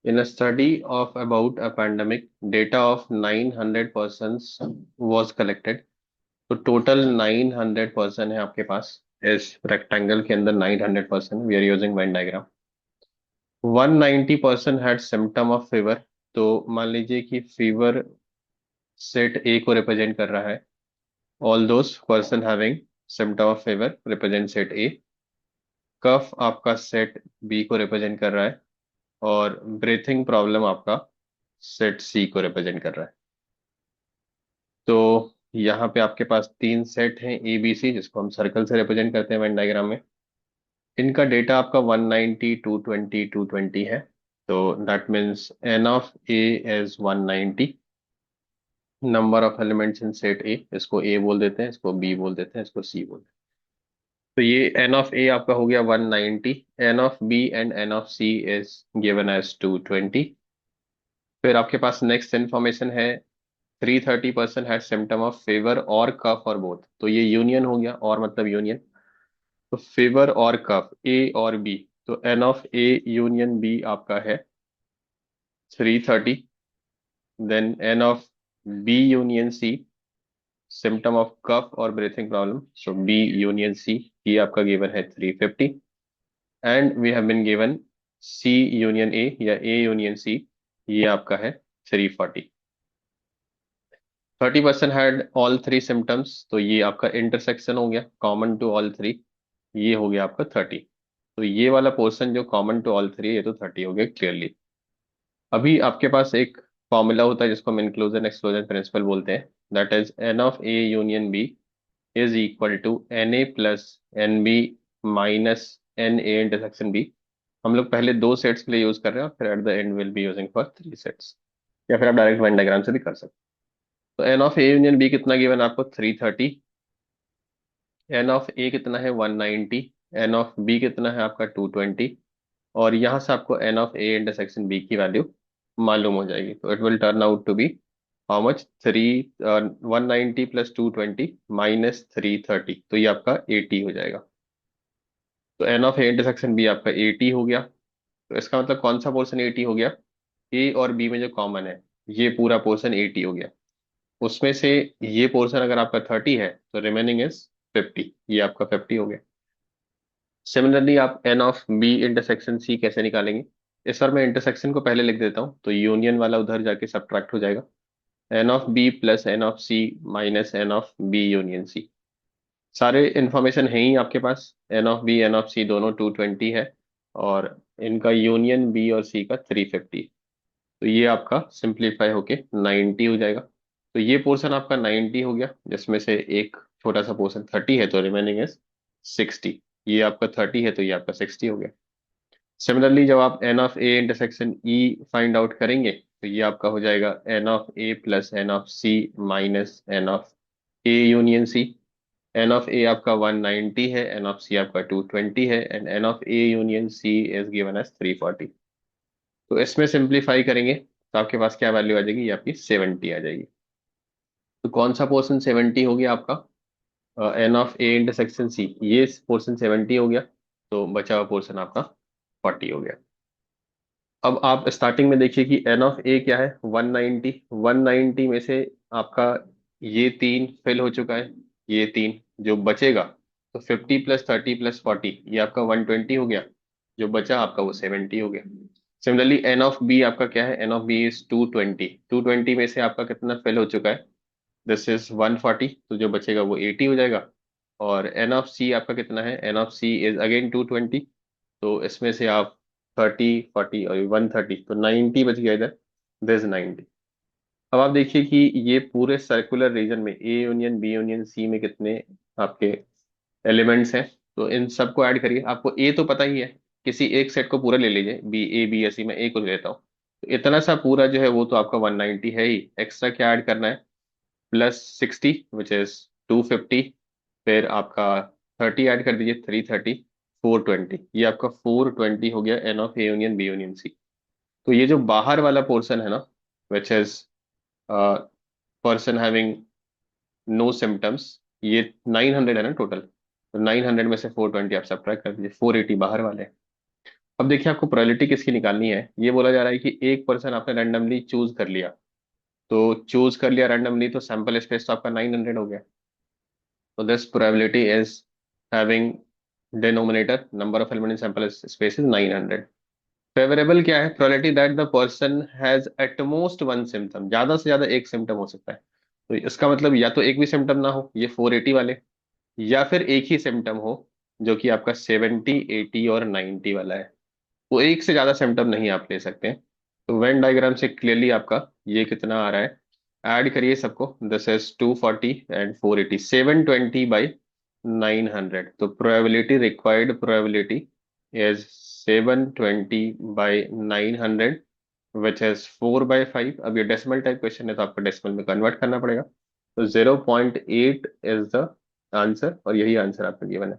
In a study of about a pandemic, data of 900 persons was collected. तो total 900 person है आपके पास। इस रेक्टेंगल के अंदर 900 person, we are using Venn diagram. 190 person had symptom of fever. तो मान लीजिए कि फीवर सेट ए को रिप्रेजेंट कर रहा है। All those person having symptom of fever represent set A. Cough आपका सेट बी को रिप्रेजेंट कर रहा है। और ब्रीथिंग प्रॉब्लम आपका सेट सी को रिप्रेजेंट कर रहा है। तो यहाँ पे आपके पास तीन सेट हैं ए बी सी, जिसको हम सर्कल से रिप्रेजेंट करते हैं वेन डायग्राम में। इनका डेटा आपका 190 220 220 है। तो that means N of A is 190। Number of elements in set A, इसको ए बोल देते हैं, इसको बी बोल देते हैं, इसको सी बोल देते हैं। तो ये एन ऑफ ए आपका हो गया 190। N of B and N of C is given as 220। फिर आपके पास नेक्स्ट इन्फॉर्मेशन है 330 person had symptom of fever और कफ और बोथ। तो ये यूनियन हो गया, और मतलब यूनियन। तो फीवर और कफ ए और बी, तो N of A union B आपका है 330। Then n of B union C, symptom of cough और breathing problem, so B union C, ये आपका गिवन है 350। And we have been given C union A या ए यूनियन सी, ये आपका है 340। 30 person had all three symptoms, तो ये आपका इंटरसेक्शन हो गया, कॉमन टू ऑल थ्री, ये हो गया आपका 30। तो ये वाला पोर्शन जो कॉमन टू ऑल थ्री, ये तो 30 हो गया क्लियरली। अभी आपके पास एक फॉर्मूला होता है जिसको हम इंक्लूजन एक्सक्लूजन प्रिंसिपल बोलते हैं। That is N of A union B is equal to N A plus N B minus N A intersection B. हम लोग पहले दो सेट्स के लिए यूज कर रहे हैं, और फिर at the end will be using for three sets. या फिर आप डायरेक्ट वेन डायग्राम से भी कर सकते हैं। तो N of A union B कितना गिवन आपको 330। एन ऑफ ए कितना है 190। एन ऑफ बी कितना है आपका 220। और यहां से आपको N of A intersection B की वैल्यू मालूम हो जाएगी। तो it will turn out to be how much, 190 plus 220 minus 330, तो ये आपका 80 हो जाएगा। तो N of A intersection B आपका 80 हो गया। तो इसका मतलब कौन सा पोर्शन 80 हो गया? ए और बी में जो कॉमन है, ये पूरा पोर्शन 80 हो गया। उसमें से ये पोर्शन अगर आपका 30 है, तो रिमेनिंग इज 50, ये आपका 50 हो गया। सिमिलरली आप N of B intersection C कैसे निकालेंगे? इस बार मैं इंटरसेक्शन को पहले लिख देता हूँ, तो यूनियन वाला उधर जाके सब्ट्रैक्ट हो जाएगा। N of B plus n of C minus n of B union C. सारे इंफॉर्मेशन है ही आपके पास। N of B n of C दोनों 220 है, और इनका यूनियन बी और सी का 350। तो ये आपका सिंप्लीफाई होके 90 हो जाएगा। तो ये पोर्शन आपका 90 हो गया, जिसमें से एक छोटा सा पोर्शन 30 है, तो रिमेनिंग इज 60। ये आपका 30 है, तो ये आपका 60 हो गया। सिमिलरली जब आप N of A intersection E find out करेंगे, तो ये आपका हो जाएगा n of A plus n of C minus n of A union C. N of A आपका 190 है, एन ऑफ सी आपका 220 है, and N of A union C is given as 340। तो इसमें सिंप्लीफाई करेंगे तो आपके पास क्या वैल्यू आ जाएगी? ये आपकी 70 आ जाएगी। तो कौन सा पोर्शन 70 हो गया आपका? N of A intersection C, ये पोर्शन 70 हो गया। तो बचा हुआ पोर्शन आपका 40 हो गया। अब आप स्टार्टिंग में देखिए कि एन ऑफ ए क्या है 190। 190 में से आपका ये तीन फिल हो चुका है, ये तीन जो बचेगा, तो 50 प्लस 30 प्लस 40, ये आपका 120 हो गया। जो बचा आपका वो 70 हो गया। सिमिलरली एन ऑफ बी आपका क्या है? N of B is 220। 220 में से आपका कितना फिल हो चुका है? दिस इज 140, तो जो बचेगा वो 80 हो जाएगा। और एन ऑफ सी आपका कितना है? N of C is again 220। तो इसमें से आप 30 40 और 130, तो 90 बच गया इधर। दिस 90। अब आप देखिए कि ये पूरे सर्कुलर रीजन में A union B union C में कितने आपके एलिमेंट्स हैं। तो इन सबको ऐड करिए। आपको ए तो पता ही है, किसी एक सेट को पूरा ले लीजिए, बी या सी में ए को ले लेता हूँ। तो इतना सा पूरा जो है वो तो आपका 190 है ही। एक्स्ट्रा क्या ऐड करना है? Plus 60 which is 250। फिर आपका 30 ऐड कर दीजिए, 330, 420, ये आपका 420 हो गया N of A union B union C. तो ये जो बाहर वाला पोर्शन है ना, which is person having no symptoms, ये 900 है ना टोटल। तो 900 में से 420 आप सब्ट्रैक्ट कर दीजिए, 480 बाहर वाले हैं। अब देखिए आपको प्रोबेबिलिटी किसकी निकालनी है। ये बोला जा रहा है कि एक पर्सन आपने रैंडमली चूज कर लिया, तो चूज कर लिया रैंडमली, तो सैंपल स्पेस तो आपका 900 हो गया। तो this probability is having denominator number of element in sample space is 900। Favourable क्या है, probability that the person has at most one symptom, ज्यादा से ज्यादा एक सिम्टम हो सकता है। तो इसका मतलब या तो एक भी सिम्टम ना हो, ये 480 वाले, या फिर एक ही सिम्टम हो जो कि आपका 70, 80 और 90 वाला है। वो एक से ज्यादा सिम्टम नहीं आप ले सकते हैं। तो वेन डायग्राम से क्लियरली आपका ये कितना आ रहा है, ऐड करिए सबको, दिस इज 240 एंड 480, 720 बाई 900। तो probability, required probability is 720 by 900, which is 4/5। अब ये डेसिमल टाइप क्वेश्चन है तो आपको डेसिमल में कन्वर्ट करना पड़ेगा। तो 0.8 इज द आंसर, और यही आंसर आपका गिवन है।